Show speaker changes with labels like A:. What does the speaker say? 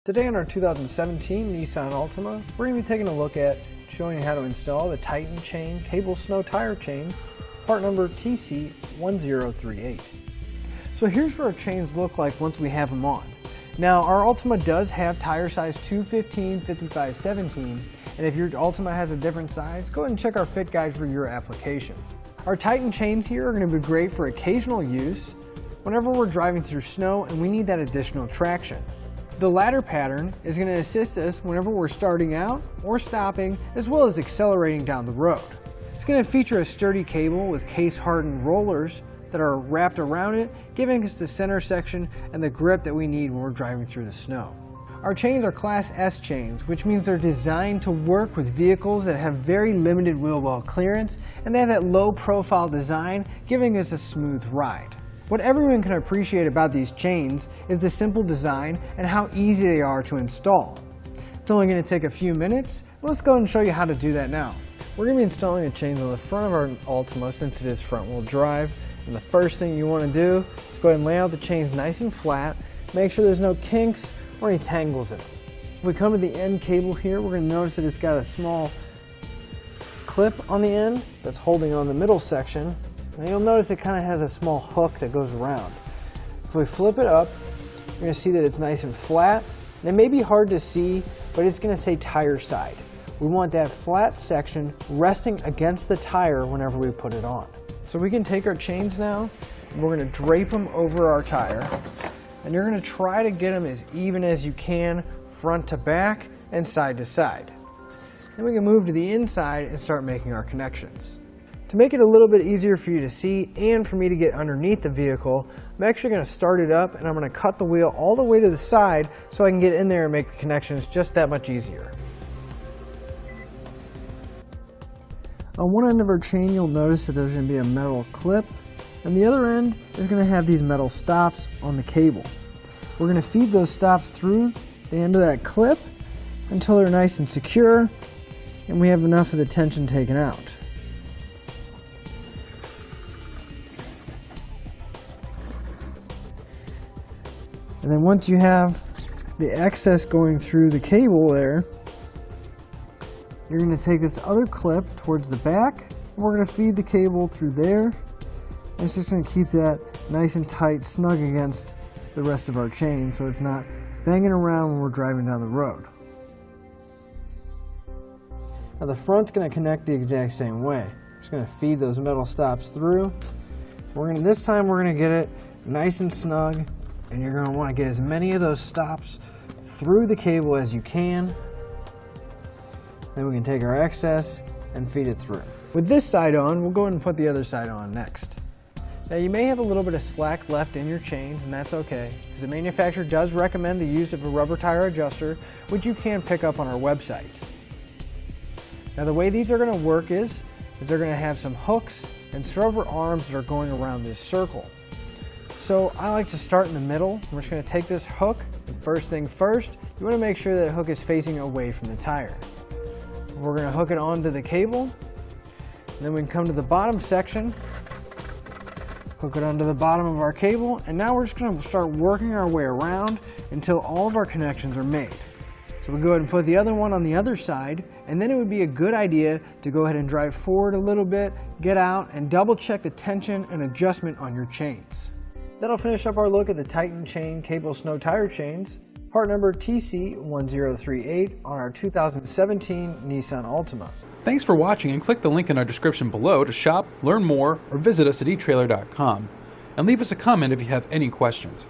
A: Today on our 2017 Nissan Altima, we're going to be taking a look at showing you how to install the Titan Chain Cable Snow Tire Chains, part number TC1038. So here's what our chains look like once we have them on. Now our Altima does have tire size 215, 55, 17, and if your Altima has a different size, go ahead and check our fit guide for your application. Our Titan chains here are going to be great for occasional use whenever we're driving through snow and we need that additional traction. The ladder pattern is going to assist us whenever we're starting out or stopping, as well as accelerating down the road. It's going to feature a sturdy cable with case-hardened rollers that are wrapped around it, giving us the center section and the grip that we need when we're driving through the snow. Our chains are Class S chains, which means they're designed to work with vehicles that have very limited wheel well clearance, and they have that low profile design, giving us a smooth ride. What everyone can appreciate about these chains is the simple design and how easy they are to install. It's only going to take a few minutes. Let's go ahead and show you how to do that now. We're going to be installing the chains on the front of our Altima since it is front wheel drive. And the first thing you want to do is go ahead and lay out the chains nice and flat. Make sure there's no kinks or any tangles in them. If we come to the end cable here, we're going to notice that it's got a small clip on the end that's holding on the middle section. And you'll notice it kind of has a small hook that goes around. If we flip it up, you're going to see that it's nice and flat. And it may be hard to see, but it's going to say tire side. We want that flat section resting against the tire whenever we put it on. So we can take our chains now, and we're going to drape them over our tire. And you're going to try to get them as even as you can, front to back and side to side. Then we can move to the inside and start making our connections. To make it a little bit easier for you to see and for me to get underneath the vehicle, I'm actually going to start it up and I'm going to cut the wheel all the way to the side so I can get in there and make the connections just that much easier. On one end of our chain, you'll notice that there's going to be a metal clip, and the other end is going to have these metal stops on the cable. We're going to feed those stops through the end of that clip until they're nice and secure and we have enough of the tension taken out. And then once you have the excess going through the cable there, you're going to take this other clip towards the back, and we're going to feed the cable through there. And it's just going to keep that nice and tight, snug against the rest of our chain so it's not banging around when we're driving down the road. Now the front's going to connect the exact same way. Just going to feed those metal stops through. This time we're going to get it nice and snug, and you're going to want to get as many of those stops through the cable as you can. Then we can take our excess and feed it through. With this side on, we'll go ahead and put the other side on next. Now you may have a little bit of slack left in your chains, and that's okay, because the manufacturer does recommend the use of a rubber tire adjuster, which you can pick up on our website. Now the way these are going to work is they're going to have some hooks and rubber arms that are going around this circle. So I like to start in the middle. We're just going to take this hook, and first thing first, you want to make sure that the hook is facing away from the tire. We're going to hook it onto the cable, and then we can come to the bottom section, hook it onto the bottom of our cable, and now we're just going to start working our way around until all of our connections are made. So we go ahead and put the other one on the other side, and then it would be a good idea to go ahead and drive forward a little bit, get out, and double check the tension and adjustment on your chains. That'll finish up our look at the Titan Chain Cable Snow Tire Chains, part number TC1038 on our 2017 Nissan Altima.
B: Thanks for watching, and click the link in our description below to shop, learn more, or visit us at etrailer.com. And leave us a comment if you have any questions.